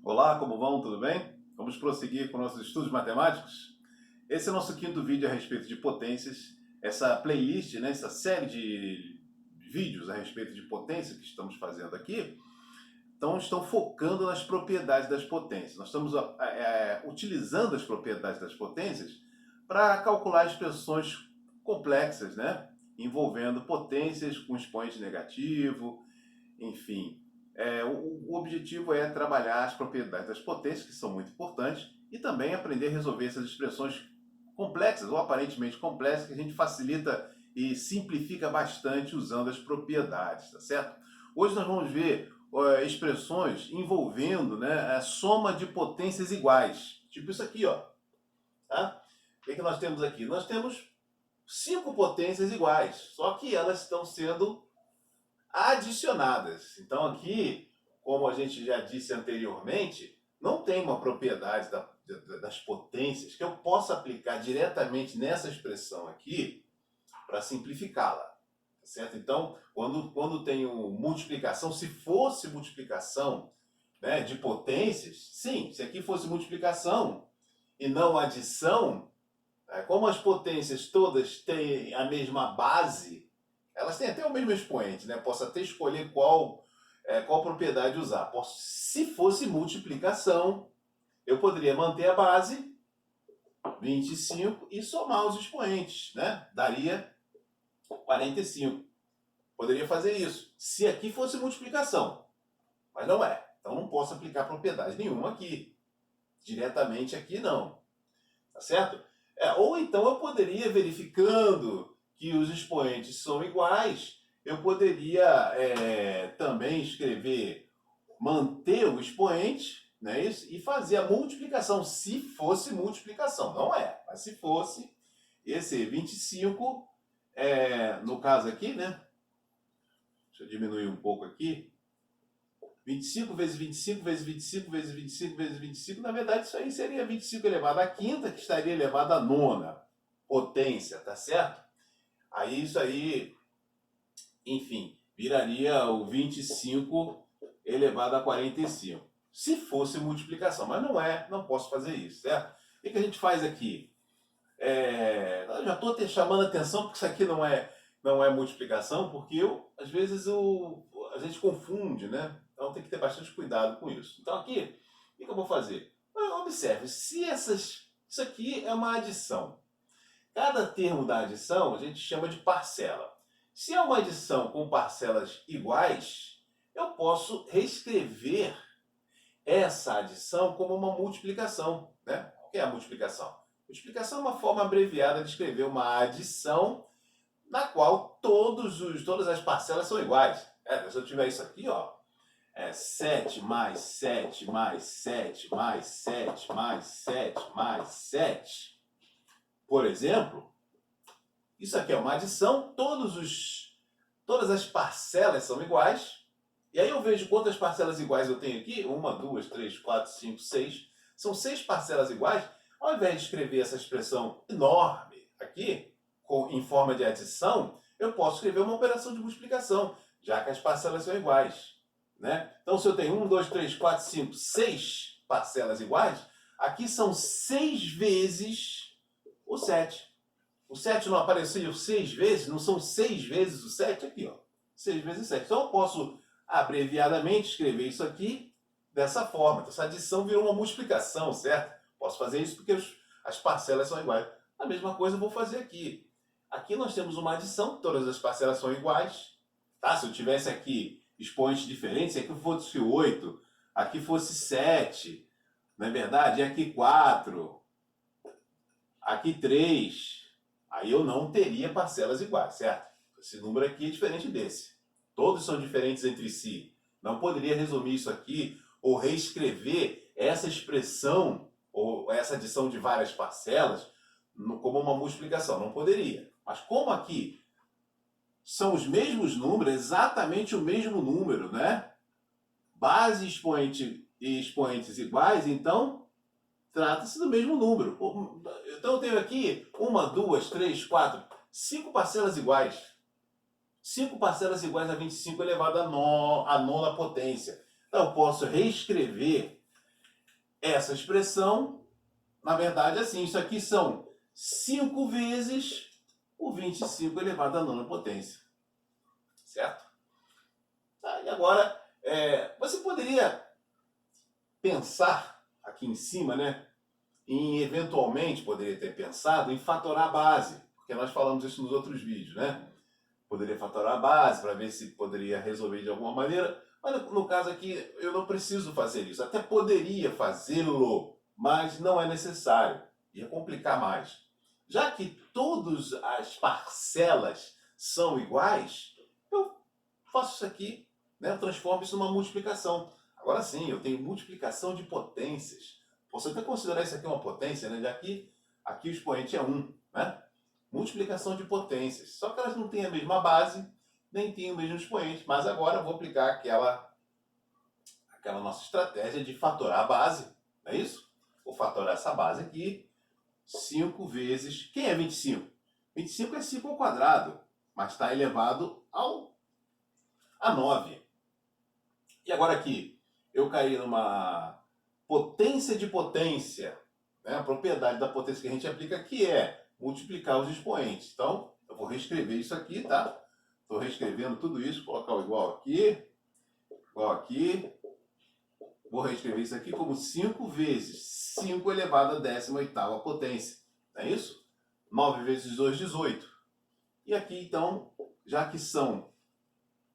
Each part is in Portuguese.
Olá, como vão? Tudo bem? Vamos prosseguir com nossos estudos matemáticos? Esse é o nosso quinto vídeo a respeito de potências. Essa playlist, né, essa série de vídeos a respeito de potência que estamos fazendo aqui, então estão focando nas propriedades das potências. Nós estamos utilizando as propriedades das potências para calcular expressões complexas, né, envolvendo potências com expoente negativo, enfim. O objetivo é trabalhar as propriedades das potências, que são muito importantes, e também aprender a resolver essas expressões complexas ou aparentemente complexas, que a gente facilita e simplifica bastante usando as propriedades, tá certo? Hoje nós vamos ver expressões envolvendo, né, a soma de potências iguais. Tipo isso aqui, ó. Tá? O que nós temos aqui? Nós temos 5 potências iguais, só que elas estão sendo adicionadas. Então aqui, como a gente já disse anteriormente, não tem uma propriedade das potências que eu possa aplicar diretamente nessa expressão aqui para simplificá-la. Tá certo? Então, quando tenho multiplicação, se fosse multiplicação, né, de potências, sim, se aqui fosse multiplicação e não adição, como as potências todas têm a mesma base, elas têm até o mesmo expoente, né? Posso até escolher qual propriedade usar. Se fosse multiplicação, eu poderia manter a base, 25, e somar os expoentes, né? Daria 45. Poderia fazer isso, se aqui fosse multiplicação. Mas não é. Então não posso aplicar propriedade nenhuma aqui. Diretamente aqui não. Tá certo? Ou então eu poderia, verificando que os expoentes são iguais, eu poderia também escrever, manter o expoente, né, e fazer a multiplicação, se fosse multiplicação. Não é, mas se fosse, esse 25, no caso aqui, né, deixa eu diminuir um pouco aqui, 25 vezes 25 vezes 25 vezes 25 vezes 25, na verdade isso aí seria 25 elevado à quinta, que estaria elevado à nona potência, tá certo? Aí isso aí, enfim, viraria o 25 elevado a 45. Se fosse multiplicação, mas não é, não posso fazer isso, certo? O que a gente faz aqui? Eu já estou chamando a atenção porque isso aqui não é multiplicação, porque às vezes a gente confunde, né? Então tem que ter bastante cuidado com isso. Então aqui, o que eu vou fazer? Observe, se isso aqui é uma adição. Cada termo da adição a gente chama de parcela. Se é uma adição com parcelas iguais, eu posso reescrever essa adição como uma multiplicação, né? O que é a multiplicação? Multiplicação é uma forma abreviada de escrever uma adição na qual todas as parcelas são iguais. Se eu tiver isso aqui, ó, 7 mais 7 mais 7 mais 7 mais 7 mais 7, por exemplo, isso aqui é uma adição, todas as parcelas são iguais, e aí eu vejo quantas parcelas iguais eu tenho aqui, 1, 2, 3, 4, 5, 6, são 6 parcelas iguais. Ao invés de escrever essa expressão enorme aqui, em forma de adição, eu posso escrever uma operação de multiplicação, já que as parcelas são iguais, né? Então, se eu tenho 1, 2, 3, 4, 5, 6 parcelas iguais, aqui são 6 vezes o 7. O 7 não apareceu 6 vezes, não são 6 vezes o 7 aqui, ó. 6 vezes 7. Então, eu posso abreviadamente escrever isso aqui dessa forma. Então, essa adição virou uma multiplicação, certo? Posso fazer isso porque as parcelas são iguais. A mesma coisa eu vou fazer aqui. Aqui nós temos uma adição, todas as parcelas são iguais. Tá? Se eu tivesse aqui expoentes diferentes, se aqui fosse 8, aqui fosse 7, não é verdade? E aqui 4, aqui 3, aí eu não teria parcelas iguais, certo? Esse número aqui é diferente desse. Todos são diferentes entre si. Não poderia resumir isso aqui ou reescrever essa expressão ou essa adição de várias parcelas como uma multiplicação. Não poderia. Mas como aqui são os mesmos números, exatamente o mesmo número, né? Base expoente e expoentes iguais, então trata-se do mesmo número. Então eu tenho aqui 1, 2, 3, 4, 5 parcelas iguais. 5 parcelas iguais a 25 elevado à nona potência. Então eu posso reescrever essa expressão, na verdade, assim, isso aqui são 5 vezes o 25 elevado à nona potência. Certo? Tá, e agora, você poderia pensar aqui em cima, né? Eventualmente, poderia ter pensado em fatorar a base, porque nós falamos isso nos outros vídeos, né? Poderia fatorar a base para ver se poderia resolver de alguma maneira, mas no caso aqui eu não preciso fazer isso. Até poderia fazê-lo, mas não é necessário. Ia complicar mais. Já que todas as parcelas são iguais, eu faço isso aqui, né? Eu transformo isso numa multiplicação. Agora sim, eu tenho multiplicação de potências. Posso até considerar isso aqui uma potência, né? Já que aqui o expoente é 1, né? Multiplicação de potências. Só que elas não têm a mesma base, nem têm o mesmo expoente. Mas agora eu vou aplicar aquela nossa estratégia de fatorar a base. Não é isso? Vou fatorar essa base aqui. 5 vezes... Quem é 25? 25 é 5 ao quadrado, mas está elevado a 9. E agora aqui, eu caí numa potência de potência, né? A propriedade da potência que a gente aplica aqui é multiplicar os expoentes. Então, eu vou reescrever isso aqui, tá? Estou reescrevendo tudo isso, colocar o igual aqui, igual aqui. Vou reescrever isso aqui como 5 vezes 5 elevado à 18ª potência. Não é isso? 9 vezes 2, 18. E aqui, então, já que são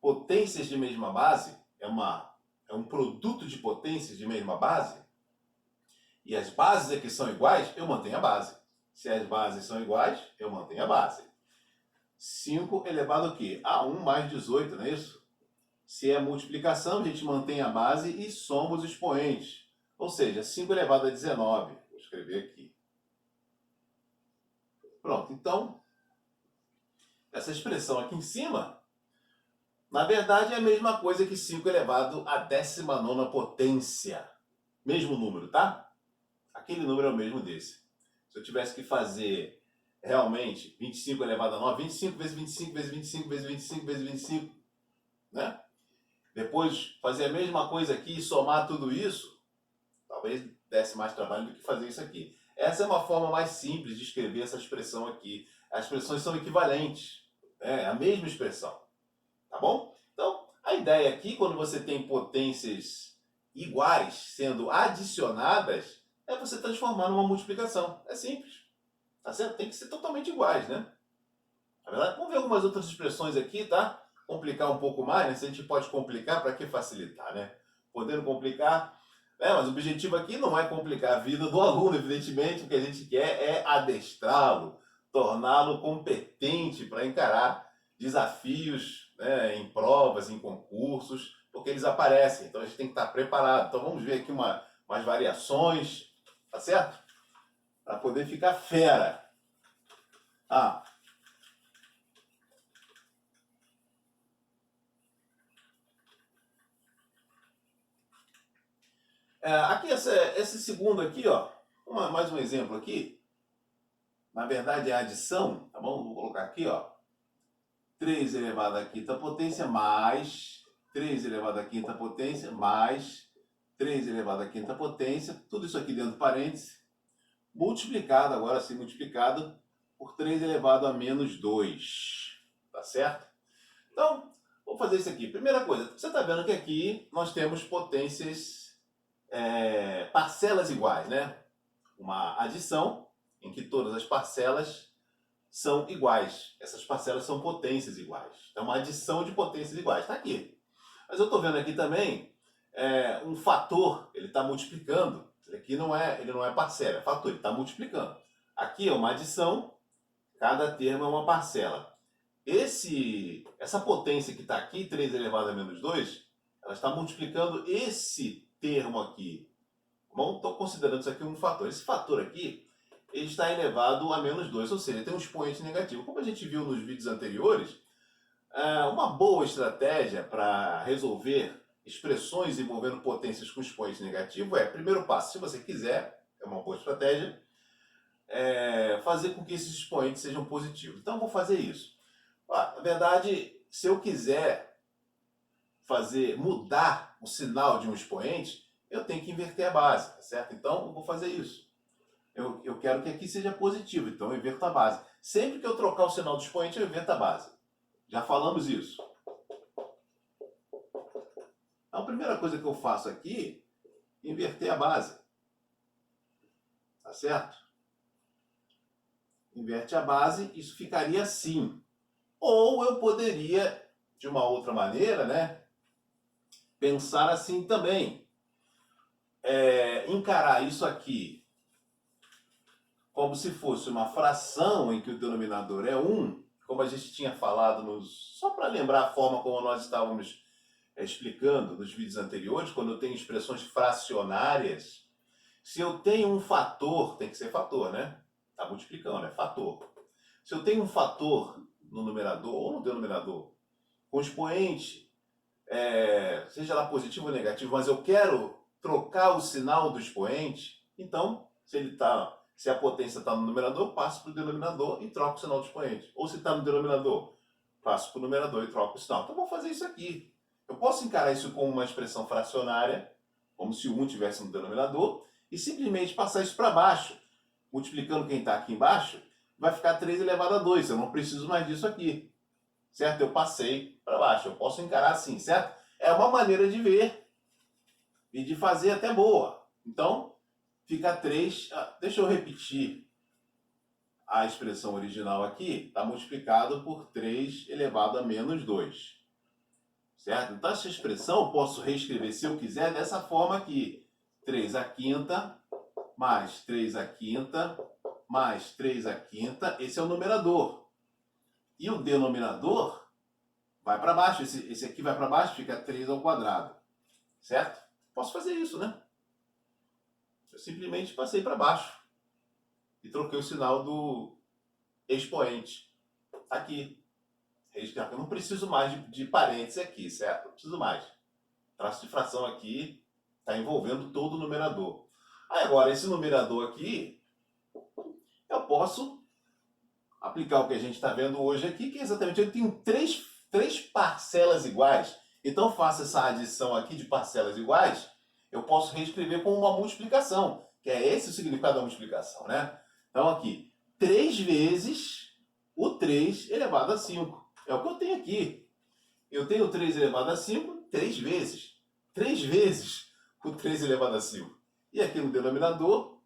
potências de mesma base, é um produto de potências de mesma base, e as bases aqui são iguais, eu mantenho a base. Se as bases são iguais, eu mantenho a base. 5 elevado a quê? A 1 mais 18, não é isso? Se é multiplicação, a gente mantém a base e soma os expoentes. Ou seja, 5 elevado a 19. Vou escrever aqui. Pronto, então, essa expressão aqui em cima, na verdade é a mesma coisa que 5 elevado à 19ª potência. Mesmo número, tá? Aquele número é o mesmo desse. Se eu tivesse que fazer realmente 25 elevado a 9, 25 vezes 25 vezes 25 vezes 25 vezes 25, né? Depois fazer a mesma coisa aqui e somar tudo isso, talvez desse mais trabalho do que fazer isso aqui. Essa é uma forma mais simples de escrever essa expressão aqui. As expressões são equivalentes, é a mesma expressão, tá bom? Então, a ideia aqui, quando você tem potências iguais sendo adicionadas, é você transformar numa multiplicação. É simples, tá certo? Tem que ser totalmente iguais, né? Na verdade, vamos ver algumas outras expressões aqui, tá? Complicar um pouco mais, né? Se a gente pode complicar, para que facilitar, né? Podendo complicar, né? Mas o objetivo aqui não é complicar a vida do aluno, evidentemente. O que a gente quer é adestrá-lo, torná-lo competente para encarar desafios, né? Em provas, em concursos, porque eles aparecem. Então a gente tem que estar preparado. Então vamos ver aqui umas variações, tá certo? Para poder ficar fera. Aqui, esse segundo aqui, ó, mais um exemplo aqui. Na verdade é a adição, tá bom? Vou colocar aqui, ó. 3 elevado à quinta potência mais 3 elevado à quinta potência mais 3 elevado à quinta potência. Tudo isso aqui dentro do parênteses. Multiplicado, agora sim multiplicado por 3 elevado a menos 2. Tá certo? Então, vou fazer isso aqui. Primeira coisa, você está vendo que aqui nós temos potências... parcelas iguais, né? Uma adição em que todas as parcelas são iguais. Essas parcelas são potências iguais. Então, uma adição de potências iguais. Está aqui. Mas eu estou vendo aqui também um fator, ele está multiplicando. Aqui ele não é parcela, é fator, ele está multiplicando. Aqui é uma adição, cada termo é uma parcela. Essa potência que está aqui, 3 elevado a menos 2, ela está multiplicando esse termo aqui. Bom, estou considerando isso aqui um fator. Esse fator aqui, ele está elevado a menos 2, ou seja, tem um expoente negativo. Como a gente viu nos vídeos anteriores, uma boa estratégia para resolver expressões envolvendo potências com expoente negativo primeiro passo, se você quiser, é uma boa estratégia, fazer com que esses expoentes sejam positivos. Então, vou fazer isso. Na verdade, se eu quiser mudar o sinal de um expoente, eu tenho que inverter a base, tá certo? Então, eu vou fazer isso. Eu quero que aqui seja positivo, então eu inverto a base. Sempre que eu trocar o sinal do expoente, eu inverto a base. Já falamos isso. Então, a primeira coisa que eu faço aqui é inverter a base. Tá certo? Inverte a base, isso ficaria assim. Ou eu poderia, de uma outra maneira, né, pensar assim também. Encarar isso aqui como se fosse uma fração em que o denominador é 1, como a gente tinha falado, só para lembrar a forma como nós estávamos explicando nos vídeos anteriores, quando eu tenho expressões fracionárias, se eu tenho um fator, tem que ser fator, né? Está multiplicando, é fator. Se eu tenho um fator no numerador ou no denominador, com expoente, seja lá positivo ou negativo, mas eu quero trocar o sinal do expoente, então, se a potência está no numerador, passo para o denominador e troco o sinal do expoente. Ou se está no denominador, passo para o numerador e troco o sinal. Então, vou fazer isso aqui. Eu posso encarar isso como uma expressão fracionária, como se o 1 tivesse no denominador, e simplesmente passar isso para baixo. Multiplicando quem está aqui embaixo, vai ficar 3 elevado a 2. Eu não preciso mais disso aqui. Certo? Eu passei para baixo. Eu posso encarar assim, certo? É uma maneira de ver e de fazer até boa. Então, fica 3. Deixa eu repetir a expressão original aqui. Está multiplicado por 3 elevado a menos 2. Certo? Então, essa expressão eu posso reescrever, se eu quiser, dessa forma aqui. 3 à quinta mais 3 à quinta mais 3 à quinta. Esse é o numerador. E o denominador vai para baixo. Esse aqui vai para baixo, fica 3 ao quadrado. Certo? Posso fazer isso, né? Eu simplesmente passei para baixo. E troquei o sinal do expoente. Aqui. Eu não preciso mais de parênteses aqui, certo? Não preciso mais. Traço de fração aqui está envolvendo todo o numerador. Aí agora, esse numerador aqui, eu posso aplicar o que a gente está vendo hoje aqui, que é exatamente, eu tenho três parcelas iguais. Então, faço essa adição aqui de parcelas iguais, eu posso reescrever como uma multiplicação, que é esse o significado da multiplicação, né? Então, aqui, 3 vezes o 3 elevado a 5. É o que eu tenho aqui. Eu tenho 3 elevado a 5 3 vezes. 3 vezes o 3 elevado a 5. E aqui no denominador,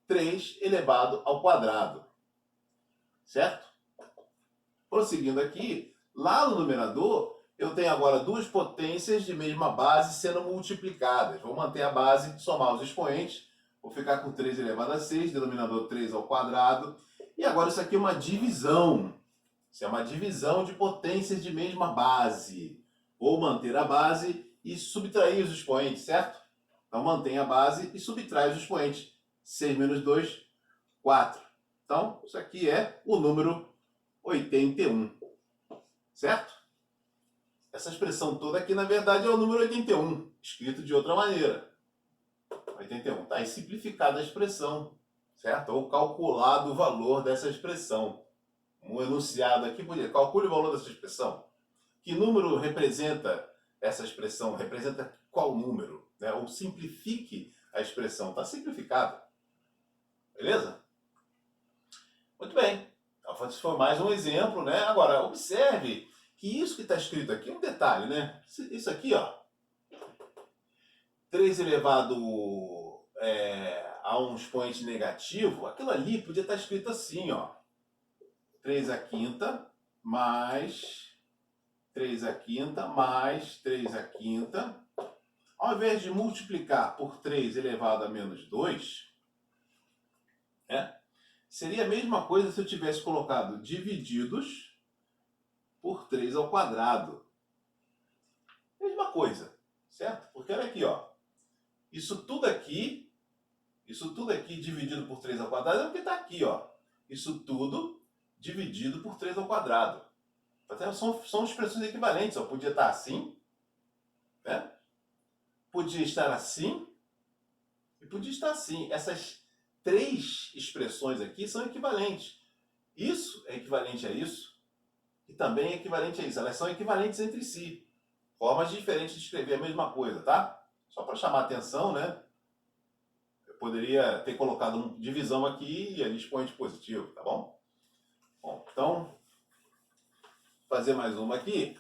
3 elevado ao quadrado. Certo? Prosseguindo aqui, lá no numerador, eu tenho agora duas potências de mesma base sendo multiplicadas. Vou manter a base, somar os expoentes. Vou ficar com 3 elevado a 6, denominador 3 ao quadrado. E agora isso aqui é uma divisão. Isso é uma divisão de potências de mesma base. Vou manter a base e subtrair os expoentes, certo? Então, mantém a base e subtrai os expoentes. 6 menos 2, 4. Então, isso aqui é o número 81. Certo? Essa expressão toda aqui, na verdade, é o número 81, escrito de outra maneira. 81. Está aí simplificada a expressão, certo? Ou calculado o valor dessa expressão. Um enunciado aqui, calcule o valor dessa expressão. Que número representa essa expressão? Representa qual número? Né? Ou simplifique a expressão. Está simplificada. Beleza? Muito bem. Então, esse foi mais um exemplo, né? Agora, observe que isso que está escrito aqui, um detalhe, né? Isso aqui, ó. 3 elevado a um expoente negativo, aquilo ali podia estar escrito assim, ó. 3 à quinta mais 3 à quinta mais 3 à quinta. Ao invés de multiplicar por 3 elevado a menos 2, né, seria a mesma coisa se eu tivesse colocado divididos por 3 ao quadrado. Mesma coisa, certo? Porque olha aqui, ó. Isso tudo aqui dividido por 3 ao quadrado é o que está aqui, ó. Isso tudo dividido por 3 ao quadrado. Então, são expressões equivalentes. Eu podia estar assim, né? Podia estar assim e podia estar assim. Essas 3 expressões aqui são equivalentes. Isso é equivalente a isso e também é equivalente a isso. Elas são equivalentes entre si. Formas diferentes de escrever a mesma coisa, tá? Só para chamar a atenção, né? Eu poderia ter colocado uma divisão aqui e ali expoente positivo, tá bom? Bom, então, vou fazer mais uma aqui.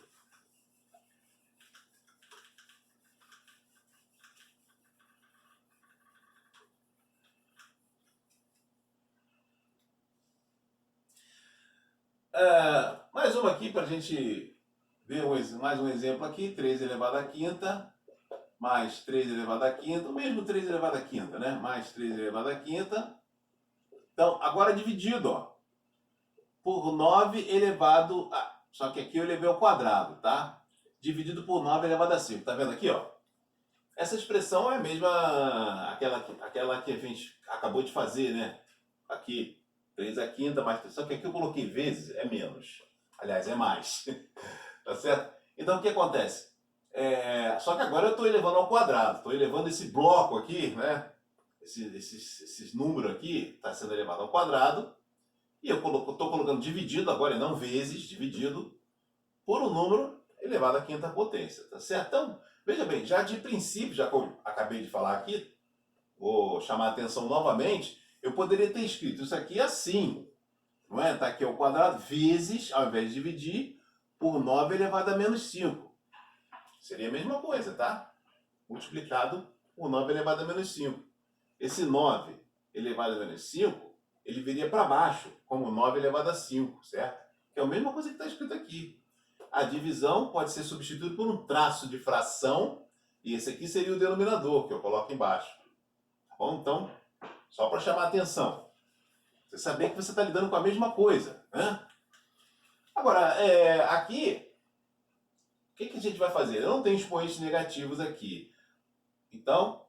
Mais uma aqui para a gente ver mais um exemplo aqui. 3 elevado à quinta mais 3 elevado à quinta, o mesmo 3 elevado à quinta, né? Mais 3 elevado à quinta. Então, agora dividido, ó, por 9 elevado a... Só que aqui eu elevei ao quadrado, tá? Dividido por 9 elevado a 5. Tá vendo aqui, ó? Essa expressão é a mesma, aquela que a gente acabou de fazer, né? Aqui, 3 à quinta mais 3. Só que aqui eu coloquei vezes, é menos. Aliás, é mais. Tá certo? Então, o que acontece? Só que agora eu estou elevando ao quadrado. Estou elevando esse bloco aqui, né? Esses números aqui está sendo elevado ao quadrado. E eu estou colocando dividido agora, e não vezes, dividido por um número elevado à quinta potência. Tá certo? Então, veja bem, já de princípio, já que eu acabei de falar aqui, vou chamar a atenção novamente, eu poderia ter escrito isso aqui assim. Não é? Está aqui ao quadrado, vezes, ao invés de dividir, por 9 elevado a menos 5. Seria a mesma coisa, tá? Multiplicado por 9 elevado a menos 5. Esse 9 elevado a menos 5, ele viria para baixo, como 9 elevado a 5, certo? Que é a mesma coisa que está escrito aqui. A divisão pode ser substituída por um traço de fração, e esse aqui seria o denominador, que eu coloco embaixo. Tá bom? Então, só para chamar a atenção. Você saber que você está lidando com a mesma coisa, né? Agora, aqui, o que a gente vai fazer? Eu não tenho expoentes negativos aqui. Então,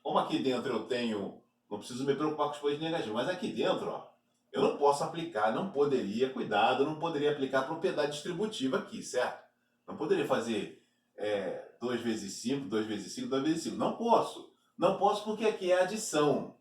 como aqui dentro eu tenho... Não preciso me preocupar com expoentes negativos. Mas aqui dentro, ó, eu não posso aplicar, não poderia, cuidado, não poderia aplicar a propriedade distributiva aqui, certo? Não poderia fazer 2 vezes 5, 2 vezes 5, 2 vezes 5. Não posso. Não posso porque aqui é adição.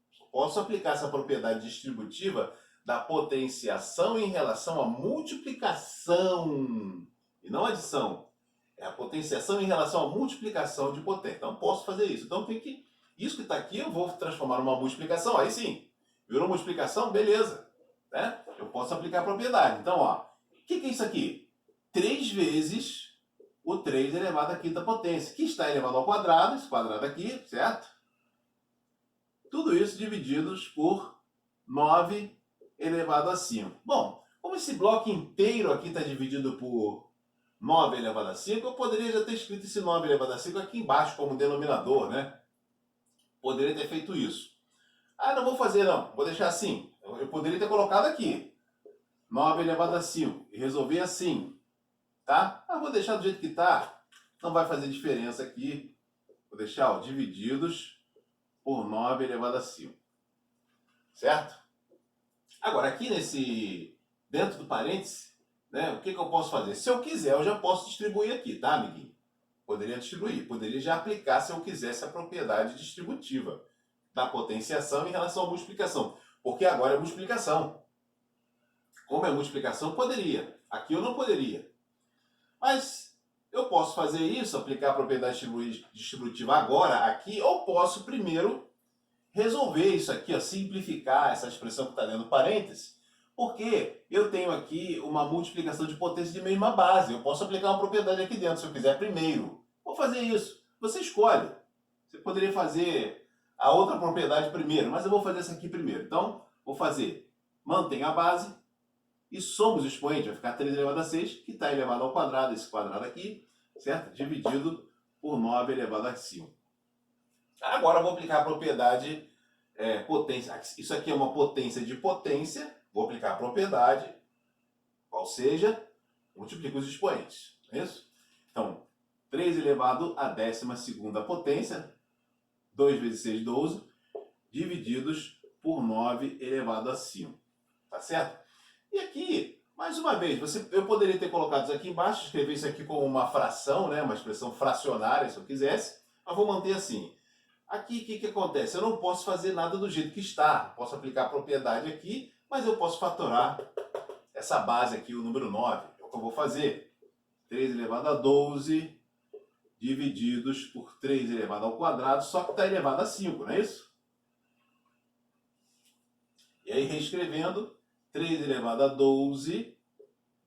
Só posso aplicar essa propriedade distributiva da potenciação em relação à multiplicação. E não adição. É a potenciação em relação à multiplicação de potência. Então, posso fazer isso. Então, tem que... Isso que está aqui, eu vou transformar numa multiplicação. Aí sim, virou multiplicação, beleza. Né? Eu posso aplicar a propriedade. Então, ó, o que é isso aqui? 3 vezes o 3 elevado à quinta potência, que está elevado ao quadrado, esse quadrado aqui, certo? Tudo isso divididos por 9 elevado a 5. Bom, como esse bloco inteiro aqui está dividido por 9 elevado a 5, eu poderia já ter escrito esse 9 elevado a 5 aqui embaixo como denominador, né? Poderia ter feito isso. Ah, não vou fazer não, vou deixar assim. Eu poderia ter colocado aqui 9 elevado a 5 e resolver assim, tá? Ah, vou deixar do jeito que está, não vai fazer diferença aqui. Vou deixar, ó, divididos por 9 elevado a 5. Certo? Agora, aqui dentro do parêntese, né, o que eu posso fazer? Se eu quiser, eu já posso distribuir aqui, tá, amiguinho? Poderia distribuir, poderia já aplicar, se eu quisesse, a propriedade distributiva da potenciação em relação à multiplicação. Porque agora é multiplicação. Como é multiplicação, poderia. Aqui eu não poderia. Mas eu posso fazer isso, aplicar a propriedade distributiva agora, aqui, ou posso primeiro resolver isso aqui, ó, simplificar essa expressão que está dentro do parênteses, porque eu tenho aqui uma multiplicação de potência de mesma base. Eu posso aplicar uma propriedade aqui dentro, se eu quiser primeiro. Vou fazer isso. Você escolhe. Você poderia fazer a outra propriedade primeiro, mas eu vou fazer essa aqui primeiro. Então, vou fazer, mantém a base, e somos o expoente, vai ficar 3 elevado a 6, que está elevado ao quadrado, esse quadrado aqui, certo? Dividido por 9 elevado a 5. Agora eu vou aplicar a propriedade potência. Isso aqui é uma potência de potência. Vou aplicar a propriedade, qual seja, multiplico os expoentes. Não é isso? Então, 3 elevado à 12ª potência, 2 vezes 6, 12, divididos por 9 elevado a 5. Tá certo? E aqui, mais uma vez, eu poderia ter colocado isso aqui embaixo, escrever isso aqui como uma fração, né, uma expressão fracionária, se eu quisesse, mas vou manter assim. Aqui, o que acontece? Eu não posso fazer nada do jeito que está. Posso aplicar a propriedade aqui, mas eu posso fatorar essa base aqui, o número 9. É o que eu vou fazer. 3 elevado a 12, divididos por 3 elevado ao quadrado, só que está elevado a 5, não é isso? E aí, reescrevendo, 3 elevado a 12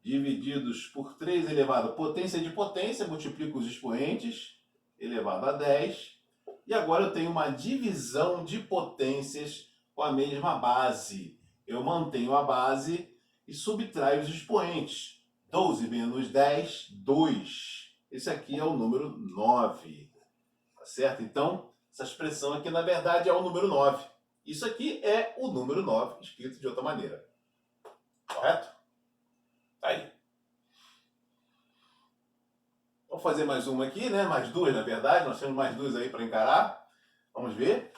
divididos por 3 elevado a potência de potência, multiplico os expoentes, elevado a 10. E agora eu tenho uma divisão de potências com a mesma base. Eu mantenho a base e subtraio os expoentes. 12 menos 10, 2. Esse aqui é o número 9. Tá certo? Então, essa expressão aqui, na verdade, é o número 9. Isso aqui é o número 9, escrito de outra maneira. Correto? Tá aí. Vamos fazer mais uma aqui, né? Mais duas, na verdade. Nós temos mais duas aí para encarar. Vamos ver.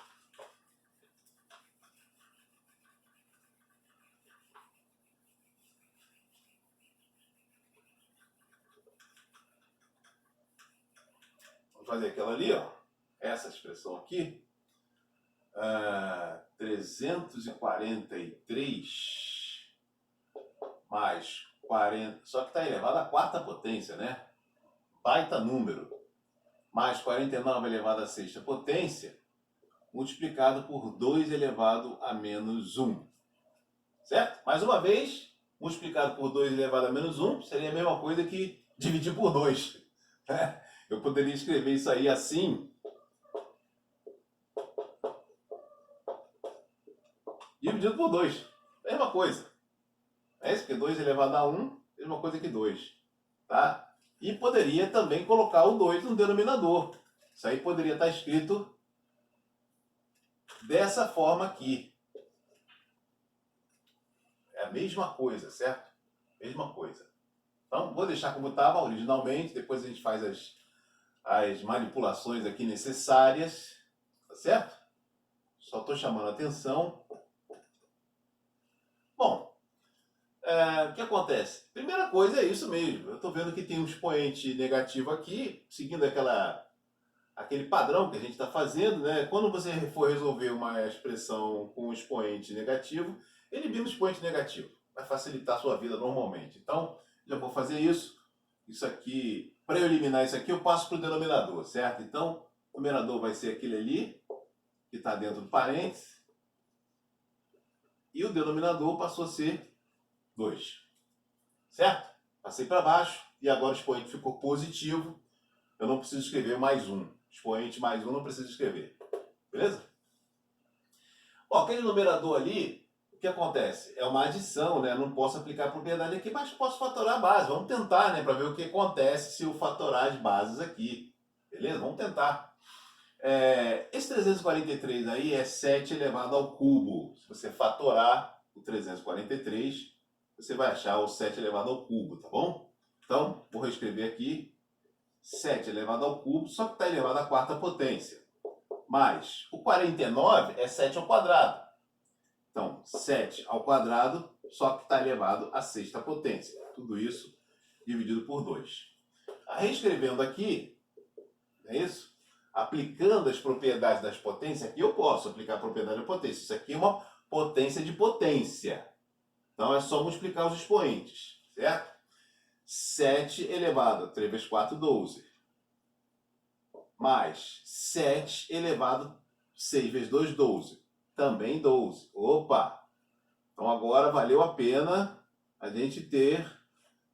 Vamos fazer aquela ali, ó. Essa expressão aqui. 343 mais 40, só que está elevado à quarta potência, né? Baita número. Mais 49 elevado à sexta potência, multiplicado por 2 elevado a menos 1. Certo? Mais uma vez, multiplicado por 2 elevado a menos 1 seria a mesma coisa que dividir por 2. Eu poderia escrever isso aí assim. Dividido por 2. Mesma coisa. É isso? Porque 2 elevado a 1, mesma coisa que 2. Tá? E poderia também colocar o 2 no denominador. Isso aí poderia estar escrito dessa forma aqui. É a mesma coisa, certo? Mesma coisa. Então, vou deixar como estava originalmente. Depois a gente faz as manipulações aqui necessárias. Tá certo? Só estou chamando a atenção. Bom, o que acontece? Primeira coisa é isso mesmo. Eu estou vendo que tem um expoente negativo aqui, seguindo aquele padrão que a gente está fazendo, né? Quando você for resolver uma expressão com um expoente negativo, elimina o expoente negativo. Vai facilitar a sua vida normalmente. Então, já vou fazer isso. Isso aqui, para eu eliminar isso aqui, eu passo para o denominador, certo? Então, o numerador vai ser aquele ali, que está dentro do parênteses. E o denominador passou a ser 2. Certo? Passei para baixo e agora o expoente ficou positivo. Eu não preciso escrever mais um. Expoente mais um não preciso escrever. Beleza? Bom, aquele numerador ali, o que acontece? É uma adição, né? Não posso aplicar a propriedade aqui, mas posso fatorar a base. Vamos tentar, né? Para ver o que acontece se eu fatorar as bases aqui. Beleza? Vamos tentar. Esse 343 aí é 7 elevado ao cubo. Se você fatorar o 343, você vai achar o 7 elevado ao cubo, tá bom? Então, vou reescrever aqui. 7 elevado ao cubo, só que está elevado à quarta potência. Mais o 49 é 7 ao quadrado. Então, 7 ao quadrado, só que está elevado à sexta potência. Tudo isso dividido por 2. Reescrevendo aqui, é isso? Aplicando as propriedades das potências, aqui eu posso aplicar a propriedade da potência. Isso aqui é uma potência de potência. Então, é só multiplicar os expoentes, certo? 7 elevado a 3 vezes 4, 12. Mais 7 elevado a 6 vezes 2, 12. Também 12. Opa! Então, agora valeu a pena a gente ter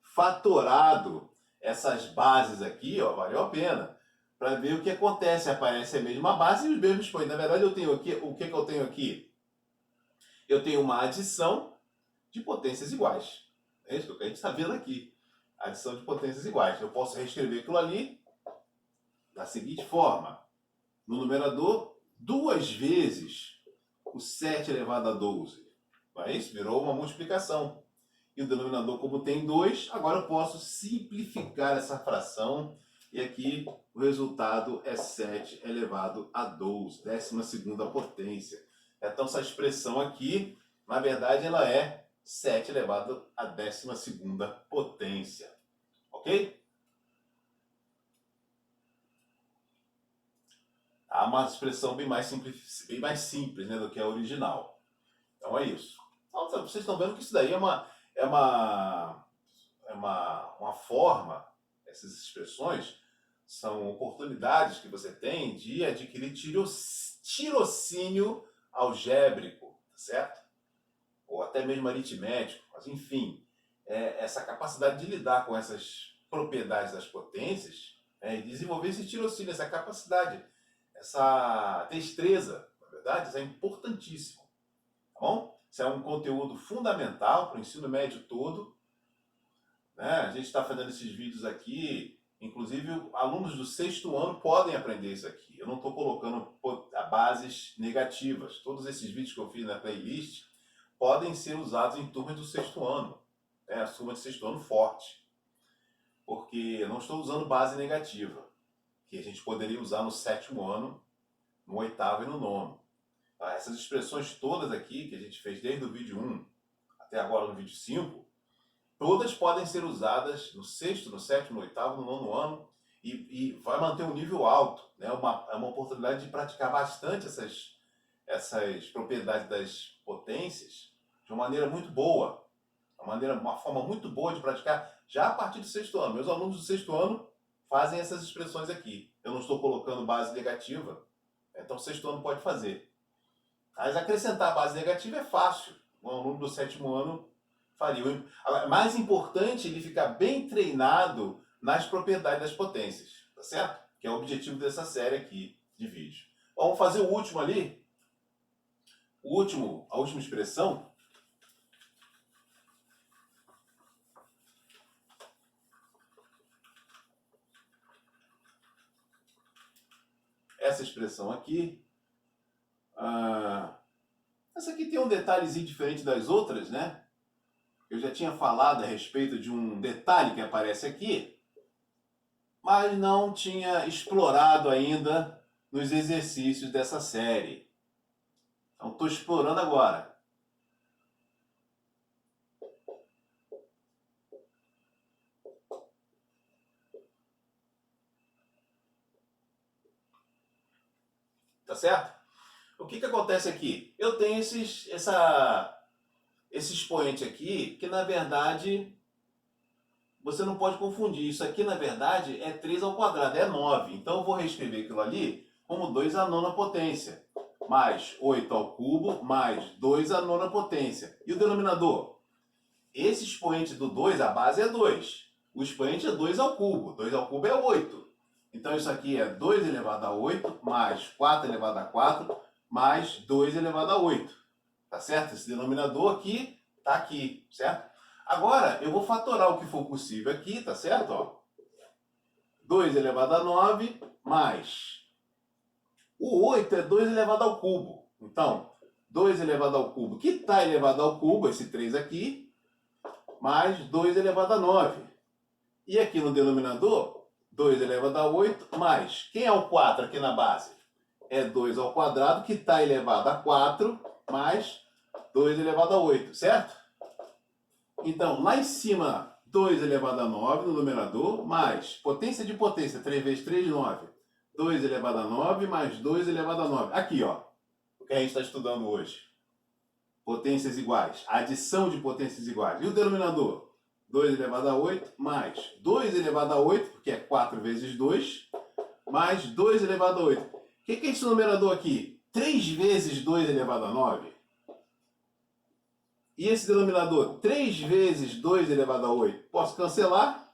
fatorado essas bases aqui, ó, valeu a pena. Para ver o que acontece. Aparece a mesma base e os mesmos expoentes. Na verdade, eu tenho aqui, o que eu tenho aqui? Eu tenho uma adição de potências iguais. É isso que a gente está vendo aqui. Adição de potências iguais. Eu posso reescrever aquilo ali da seguinte forma. No numerador, 2 vezes o 7 elevado a 12. Não é isso? Virou uma multiplicação. E o denominador, como tem 2, agora eu posso simplificar essa fração. E aqui o resultado é 7 elevado a 12, 12ª potência. Então essa expressão aqui, na verdade, ela é 7 elevado a 12ª potência. Ok? Há uma expressão bem mais simples, né, do que a original. Então é isso. Então, vocês estão vendo que isso daí é uma forma, essas expressões, são oportunidades que você tem de adquirir tirocínio algébrico, tá certo? Ou até mesmo aritmético, mas enfim, essa capacidade de lidar com essas propriedades das potências, e desenvolver esse tirocínio, essa capacidade, essa destreza, na verdade, isso é importantíssimo, tá bom? Isso é um conteúdo fundamental para o ensino médio todo, né? A gente está fazendo esses vídeos aqui, inclusive alunos do 6º ano podem aprender isso aqui. Eu não estou colocando bases negativas. Todos esses vídeos que eu fiz na playlist podem ser usados em turmas do 6º ano, né? A turma de 6º ano forte, porque eu não estou usando base negativa, que a gente poderia usar no 7º ano, no 8º e no 9º. Essas expressões todas aqui, que a gente fez desde o vídeo 1 até agora no vídeo 5, todas podem ser usadas no 6º, no 7º, no 8º, no 9º ano e vai manter um nível alto, né? É uma oportunidade de praticar bastante essas propriedades das potências de uma maneira muito boa, uma forma muito boa de praticar já a partir do 6º ano. Meus alunos do 6º ano fazem essas expressões aqui. Eu não estou colocando base negativa, então o 6º ano pode fazer. Mas acrescentar a base negativa é fácil. Um aluno do 7º ano faria. Agora, mais importante ele ficar bem treinado nas propriedades das potências, tá certo? Que é o objetivo dessa série aqui de vídeo. Vamos fazer o último ali. A última expressão. Essa expressão aqui. Essa aqui tem um detalhezinho diferente das outras, né? Eu já tinha falado a respeito de um detalhe que aparece aqui, mas não tinha explorado ainda nos exercícios dessa série. Então, estou explorando agora. Tá certo? O que acontece aqui? Eu tenho esse expoente aqui, que na verdade você não pode confundir. Isso aqui na verdade é 3 ao quadrado, é 9. Então eu vou reescrever aquilo ali como 2 à nona potência, mais 8 ao cubo, mais 2 à nona potência. E o denominador? Esse expoente do 2, a base é 2. O expoente é 2 ao cubo. 2 ao cubo é 8. Então isso aqui é 2 elevado a 8, mais 4 elevado a 4, mais 2 elevado a 8. Tá certo? Esse denominador aqui tá aqui, certo? Agora, eu vou fatorar o que for possível aqui, tá certo? Ó, 2 elevado a 9, mais... O 8 é 2 elevado ao cubo. Então, 2 elevado ao cubo, que está elevado ao cubo, esse 3 aqui, mais 2 elevado a 9. E aqui no denominador, 2 elevado a 8, mais... Quem é o 4 aqui na base? É 2 ao quadrado, que está elevado a 4, mais 2 elevado a 8, certo? Então, lá em cima, 2 elevado a 9 no numerador, mais potência de potência, 3 vezes 3, 9. 2 elevado a 9, mais 2 elevado a 9. Aqui, ó, o que a gente está estudando hoje. Potências iguais, adição de potências iguais. E o denominador? 2 elevado a 8, mais 2 elevado a 8, porque é 4 vezes 2, mais 2 elevado a 8. O que é esse numerador aqui? 3 vezes 2 elevado a 9. E esse denominador, 3 vezes 2 elevado a 8. Posso cancelar?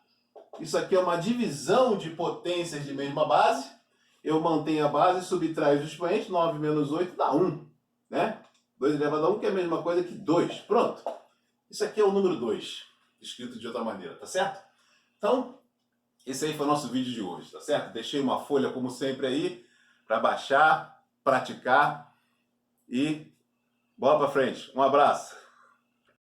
Isso aqui é uma divisão de potências de mesma base. Eu mantenho a base, subtraio os expoentes, 9 menos 8 dá 1. Né? 2 elevado a 1, que é a mesma coisa que 2. Pronto. Isso aqui é o número 2, escrito de outra maneira, tá certo? Então, esse aí foi o nosso vídeo de hoje, tá certo? Deixei uma folha, como sempre, aí, para baixar, praticar e bola para frente. Um abraço.